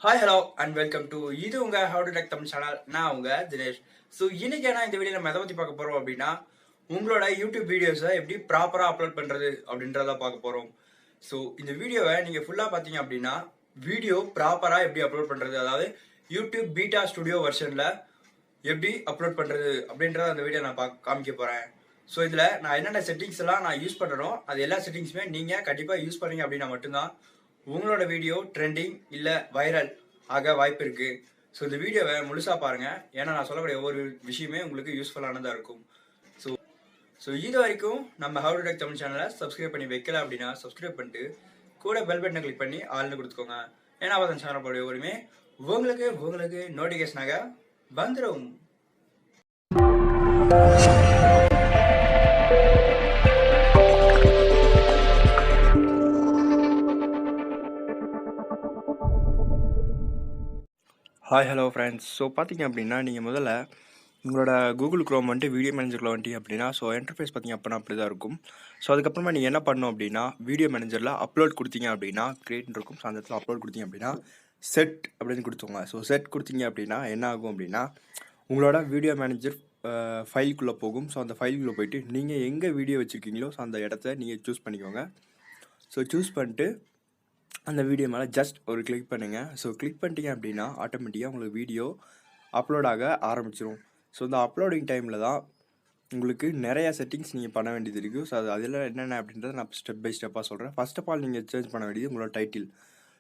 Hi hello and welcome to இது உங்க how to tech Tamil channel. நான் உங்க தினேஷ். ஸோ இன்னைக்கு இந்த வீடியோ நம்ம எதை பற்றி பார்க்க போறோம் அப்படின்னா, உங்களோட யூடியூப் வீடியோஸை எப்படி ப்ராப்பராக அப்லோட் பண்ணுறது அப்படின்றத பார்க்க போகிறோம். ஸோ இந்த வீடியோவை நீங்கள் ஃபுல்லாக பார்த்தீங்க அப்படின்னா, வீடியோ ப்ராப்பராக எப்படி அப்லோட் பண்ணுறது, அதாவது யூடியூப் பீட்டா ஸ்டுடியோ வெர்ஷனில் எப்படி அப்லோட் பண்ணுறது அப்படின்றத அந்த வீடியோ நான் காமிக்க போகிறேன். ஸோ இதில் நான் என்னென்ன செட்டிங்ஸ் எல்லாம் நான் யூஸ் பண்ணுறோம், அது எல்லா செட்டிங்ஸுமே நீங்கள் கண்டிப்பாக யூஸ் பண்ணீங்க அப்படின்னா மட்டும்தான் உங்களோட வீடியோ ட்ரெண்டிங் இல்லை வைரல் ஆக வாய்ப்பு இருக்கு. ஸோ இந்த வீடியோவை முழுசா பாருங்க, ஏன்னா நான் சொல்லக்கூடிய ஒவ்வொரு விஷயமே உங்களுக்கு யூஸ்ஃபுல்லானதாக இருக்கும். ஸோ ஸோ இது வரைக்கும் நம்ம ஹவு டு டெக் தமிழ் சேனலை சப்ஸ்கிரைப் பண்ணி வைக்கல அப்படின்னா சப்ஸ்கிரைப் பண்ணிட்டு கூட பெல் பட்டனை கிளிக் பண்ணி ஆள்னு கொடுத்துக்கோங்க. ஏன்னா அந்த சேனல் போட ஒருமே உங்களுக்கு நோட்டிஃபிகேஷனாக வந்துடும். Hi hello friends. ஸோ பார்த்தீங்க அப்படின்னா, நீங்கள் முதல்ல உங்களோட கூகுள் க்ரோம் வந்துட்டு வீடியோ மேனேஜரில் வந்துட்டு அப்படின்னா, ஸோ இன்டர்ஃபேஸ் பார்த்தீங்க அப்படின்னா அப்படி தான் இருக்கும். ஸோ அதுக்கப்புறமா நீங்கள் என்ன பண்ணணும் அப்படின்னா, வீடியோ மேனேஜரில் அப்லோட் கொடுத்தீங்க அப்படின்னா கிரியேட் இருக்கும். ஸோ அந்த இடத்துல அப்லோட் கொடுத்தீங்க அப்படின்னா செட் அப்படின்னு கொடுத்துங்க. ஸோ செட் கொடுத்தீங்க அப்படின்னா என்ன ஆகும் அப்படின்னா, உங்களோட வீடியோ மேனேஜர் ஃபைலுக்குள்ளே போகும். ஸோ அந்த ஃபைலுக்குள்ளே போயிட்டு நீங்கள் எங்கே வீடியோ வச்சுருக்கீங்களோ ஸோ அந்த இடத்த நீங்கள் சூஸ் பண்ணிக்கோங்க. ஸோ சூஸ் பண்ணிட்டு அந்த வீடியோ மேலே ஜஸ்ட் ஒரு கிளிக் பண்ணுங்கள். ஸோ கிளிக் பண்ணிட்டீங்க அப்படின்னா ஆட்டோமேட்டிக்காக உங்களுக்கு வீடியோ அப்லோட் ஆக ஆரம்பிச்சிடும். ஸோ இந்த அப்லோடிங் டைமில் தான் உங்களுக்கு நிறையா செட்டிங்ஸ் நீங்கள் பண்ண வேண்டியது இருக்குது. ஸோ அதில் என்னென்ன அப்படின்றத நான் ஸ்டெப் பை ஸ்டெப்பாக சொல்கிறேன். ஃபர்ஸ்ட் ஆஃப் ஆல் நீங்கள் சேஞ்ச் பண்ண வேண்டியது உங்களோட title.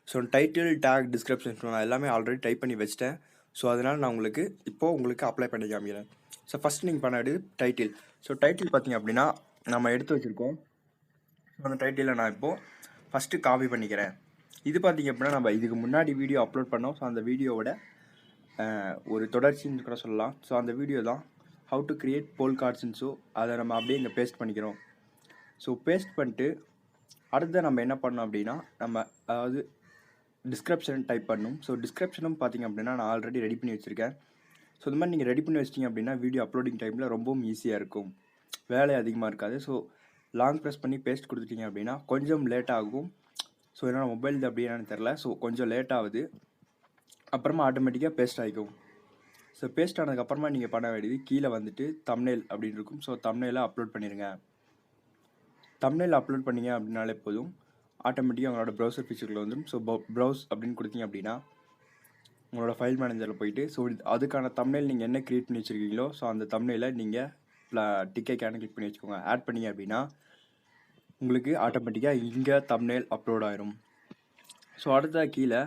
So title, take, description நான் எல்லாமே ஆல்ரெடி டைப் பண்ணி வச்சிட்டேன். ஸோ அதனால் நான் உங்களுக்கு அப்ளை பண்ணி காமிக்கிறேன். ஸோ ஃபஸ்ட் நீங்கள் பண்ண வேண்டியது டைட்டில். ஸோ டைட்டில் பார்த்தீங்க அப்படின்னா நம்ம எடுத்து வச்சுருக்கோம். ஸோ அந்த டைட்டிலை நான் இப்போது ஃபஸ்ட்டு காப்பி பண்ணிக்கிறேன். இது பார்த்திங்க அப்படின்னா நம்ம இதுக்கு முன்னாடி வீடியோ அப்லோட் பண்ணோம். ஸோ அந்த வீடியோவோட ஒரு தொடர்ச்சின்னு கூட சொல்லலாம். ஸோ அந்த வீடியோ தான் ஹவு டு கிரியேட் போல் கார்ட்ஸ்ன்னு. ஸோ அதை நம்ம அப்படியே இங்கே பேஸ்ட் பண்ணிக்கிறோம். ஸோ பேஸ்ட் பண்ணிட்டு அடுத்து நம்ம என்ன பண்ணோம் அப்படின்னா, நம்ம அதாவது டிஸ்கிரிப்ஷன் டைப் பண்ணணும். ஸோ டிஸ்கிரிப்ஷனும் பார்த்திங்க அப்படின்னா நான் ஆல்ரெடி ரெடி பண்ணி வச்சுருக்கேன். ஸோ இந்த மாதிரி நீங்கள் ரெடி பண்ணி வச்சிட்டிங்க அப்படின்னா வீடியோ அப்லோடிங் டைமில் ரொம்பவும் ஈஸியாக இருக்கும், வேலை அதிகமாக இருக்காது. ஸோ லாங் ப்ரெஸ் பண்ணி பேஸ்ட் கொடுத்துட்டிங்க அப்படின்னா கொஞ்சம் லேட் ஆகும். ஸோ என்னோட மொபைல் இது அப்படி என்னன்னு தெரில. ஸோ கொஞ்சம் லேட் ஆகுது, அப்புறமா ஆட்டோமேட்டிக்காக பேஸ்ட் ஆகிக்கும். ஸோ பேஸ்ட் ஆனதுக்கப்புறமா நீங்கள் பண்ண வேண்டியது கீழே வந்துட்டு தம்ப்நெயில் அப்படின்னு இருக்கும். ஸோ தம்ப்நெயிலை அப்லோட் பண்ணிடுங்க. தம்ப்நெயில் அப்லோட் பண்ணிங்க அப்படின்னாலே போதும், ஆட்டோமேட்டிக்காக உங்களோட ப்ரௌசர் ஃபீச்சரில் வந்துடும். ஸோ ப்ரௌஸ் அப்படின்னு கொடுத்தீங்க அப்படின்னா உங்களோட ஃபைல் மேனேஜரில் போயிட்டு ஸோ அதுக்கான தம்ப்நெயில் நீங்கள் என்ன க்ரியேட் பண்ணி வச்சுருக்கீங்களோ ஸோ அந்த தம்ப்நெயிலை நீங்கள் டிக்கைக்கான கிளிக் பண்ணி வச்சுக்கோங்க. ஆட் பண்ணிங்க அப்படின்னா உங்களுக்கு ஆட்டோமேட்டிக்காக இங்கே தம்ப்நெயில் அப்லோட் ஆயிரும். ஸோ அடுத்த கீழே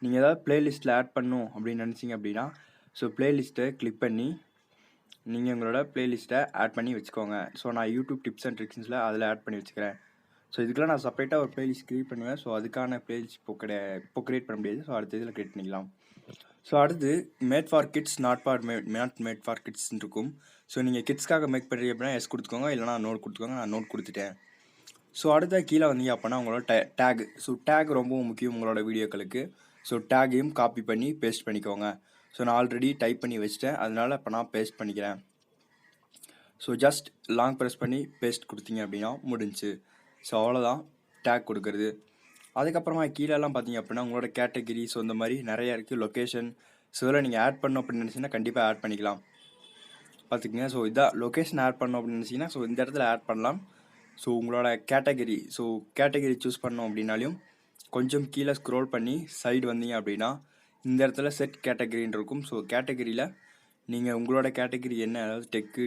நீங்கள் ஏதாவது ப்ளேலிஸ்ட்டில் ஆட் பண்ணணும் அப்படின்னு நினச்சிங்க அப்படின்னா ஸோ ப்ளேலிஸ்ட்டை கிளிக் பண்ணி நீங்கள் உங்களோட ப்ளேலிஸ்ட்டை ஆட் பண்ணி வச்சுக்கோங்க. ஸோ நான் யூடியூப் டிப்ஸ் அண்ட் ட்ரிக்ஸில் அதில் ஆட் பண்ணி வச்சுக்கிறேன். ஸோ இதுக்கெலாம் நான் செப்பரேட்டாக ஒரு ப்ளேலிஸ்ட் க்ரியேட் பண்ணுவேன். ஸோ அதுக்கான ப்ளேலிஸ்ட் இப்போ க்ரியேட் பண்ண முடியாது. ஸோ அடுத்த இதில் க்ரியேட் பண்ணிக்கலாம். ஸோ அடுத்து made for kids, not made for கிட்ஸ்ன்னு இருக்கும். ஸோ நீங்கள் கிட்ஸ்க்காக மேக் பண்ணுறீங்க அப்படின்னா எஸ் கொடுத்துக்கோங்க, இல்லைனா நோட் கொடுத்துக்கோங்க. நான் நோட் கொடுத்துட்டேன். ஸோ அடுத்த கீழே வந்தீங்க அப்படின்னா உங்களோட டேக். ஸோ டேக் ரொம்பவும் முக்கியம் உங்களோட வீடியோக்களுக்கு. ஸோ டேக்கையும் காப்பி பண்ணி பேஸ்ட் பண்ணிக்கோங்க. ஸோ நான் ஆல்ரெடி டைப் பண்ணி வச்சிட்டேன், அதனால் இப்போ நான் பேஸ்ட் பண்ணிக்கிறேன். ஸோ ஜஸ்ட் லாங் ப்ரெஸ் பண்ணி பேஸ்ட் கொடுத்தீங்க அப்படின்னா முடிஞ்சு. ஸோ அவ்வளோதான் டேக் கொடுக்குறது. அதுக்கப்புறமா கீழெல்லாம் பார்த்தீங்க அப்படின்னா உங்களோட கேட்டகிரி, ஸோ இந்த மாதிரி நிறையா இருக்குது. லொக்கேஷன், ஸோ இதெல்லாம் நீங்கள் ஆட் பண்ணணும் அப்படின்னு நினச்சிங்கன்னா கண்டிப்பாக ஆட் பண்ணிக்கலாம். பார்த்துக்குங்க. ஸோ இதான் லொக்கேஷன் ஆட் பண்ணணும் அப்படின்னு நினச்சிங்கன்னா ஸோ இந்த இடத்துல ஆட் பண்ணலாம். ஸோ உங்களோட கேட்டகிரி சூஸ் பண்ணோம் அப்படின்னாலையும் கொஞ்சம் கீழே ஸ்க்ரோல் பண்ணி சைடு வந்தீங்க அப்படின்னா இந்த இடத்துல செட் கேட்டகிரின்னு இருக்கும். ஸோ கேட்டகிரியில் நீங்கள் உங்களோட கேட்டகிரி என்ன, அதாவது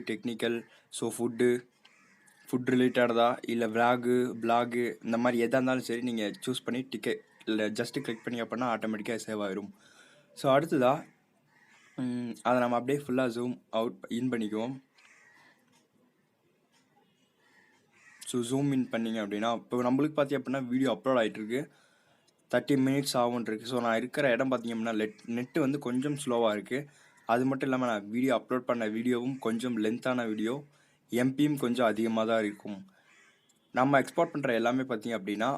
டெக்னிக்கல், ஸோ ஃபுட் ரிலேட்டடாக இல்லை பிளாகு இந்த மாதிரி எதாக இருந்தாலும் சரி நீங்கள் சூஸ் பண்ணி இல்லை ஜஸ்ட்டு கிளிக் பண்ணி அப்படின்னா ஆட்டோமேட்டிக்காக சேவ் ஆகிரும். ஸோ அடுத்ததாக அதை நம்ம அப்படியே ஃபுல்லாக ஜூம் அவுட் இன் பண்ணிக்குவோம். ஸோ ஜூம் இன் பண்ணிங்க அப்படின்னா இப்போ நம்மளுக்கு பார்த்திங்க அப்படின்னா வீடியோ அப்லோட் ஆகிட்டுருக்கு, 30 மினிட்ஸ் ஆகும்ன்ருக்கு. ஸோ நான் இருக்கிற இடம் பார்த்திங்க அப்படின்னா நெட்டு வந்து கொஞ்சம் ஸ்லோவாக இருக்குது. அது மட்டும் இல்லாமல் நான் வீடியோ அப்லோட் பண்ண வீடியோவும் கொஞ்சம் லென்த்தான வீடியோ, எம்பியும் கொஞ்சம் அதிகமாக தான் இருக்கும். நம்ம எக்ஸ்போர்ட் பண்ணுற எல்லாமே பார்த்திங்க அப்படின்னா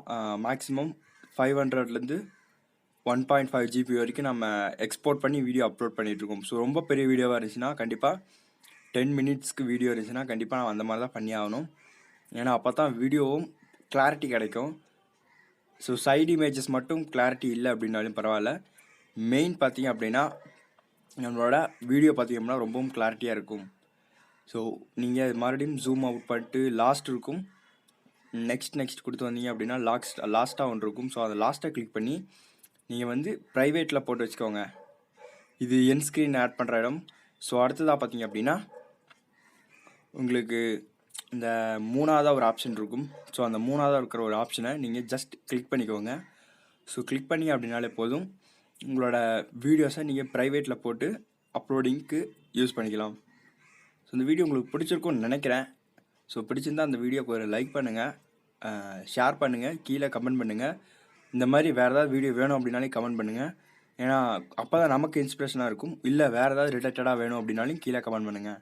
மேக்ஸிமம் 500லேருந்து 1.5 GB வரைக்கும் நம்ம எக்ஸ்போர்ட் பண்ணி வீடியோ அப்லோட் பண்ணிகிட்ருக்கோம். ஸோ ரொம்ப பெரிய வீடியோவாக இருந்துச்சுன்னா கண்டிப்பாக 10 மினிட்ஸ்க்கு வீடியோ இருந்துச்சுன்னா கண்டிப்பாக நான் அந்த மாதிரி தான் பண்ணி ஆகணும். ஏன்னா அப்போ தான் வீடியோவும் கிளாரிட்டி கிடைக்கும். ஸோ சைடு இமேஜஸ் மட்டும் கிளாரிட்டி இல்லை அப்படின்னாலும் பரவாயில்ல, மெயின் பார்த்தீங்க அப்படின்னா நம்மளோட வீடியோ பார்த்தீங்க அப்படின்னா ரொம்பவும் கிளாரிட்டியாக இருக்கும். ஸோ நீங்கள் மறுபடியும் ஜூம் அவுட் பண்ணிட்டு லாஸ்ட் இருக்கும், நெக்ஸ்ட் கொடுத்து வந்தீங்க அப்படின்னா லாஸ்ட்டாக ஒன்று இருக்கும். ஸோ அதை லாஸ்ட்டாக கிளிக் பண்ணி நீங்கள் வந்து ப்ரைவேட்டில் போட்டு வச்சுக்கோங்க. இது என் ஸ்க்ரீன் ஆட் பண்ணுற இடம். ஸோ அடுத்ததாக பார்த்தீங்க அப்படின்னா உங்களுக்கு இந்த மூணாவதாக ஒரு ஆப்ஷன் இருக்கும். ஸோ அந்த மூணாவதாக இருக்கிற ஒரு ஆப்ஷனை நீங்கள் ஜஸ்ட் கிளிக் பண்ணிக்கோங்க. ஸோ கிளிக் பண்ணி அப்படின்னாலே போதும், உங்களோட வீடியோஸை நீங்கள் ப்ரைவேட்டில் போட்டு அப்லோடிங்க்கு யூஸ் பண்ணிக்கலாம். ஸோ இந்த வீடியோ உங்களுக்கு பிடிச்சிருக்கும்னு நினைக்கிறேன். ஸோ பிடிச்சிருந்தால் அந்த வீடியோக்கு ஒரு லைக் பண்ணுங்கள், ஷேர் பண்ணுங்கள், கீழே கமெண்ட் பண்ணுங்கள். இந்த மாதிரி வேறு ஏதாவது வீடியோ வேணும் அப்படின்னாலே கமெண்ட் பண்ணுங்கள். ஏன்னா அப்போ தான் நமக்கு இன்ஸ்பிரேஷனாக இருக்கும். இல்லை வேறு ஏதாவது ரிலேட்டடாக வேணும் அப்படின்னாலும் கீழே கமெண்ட் பண்ணுங்கள்.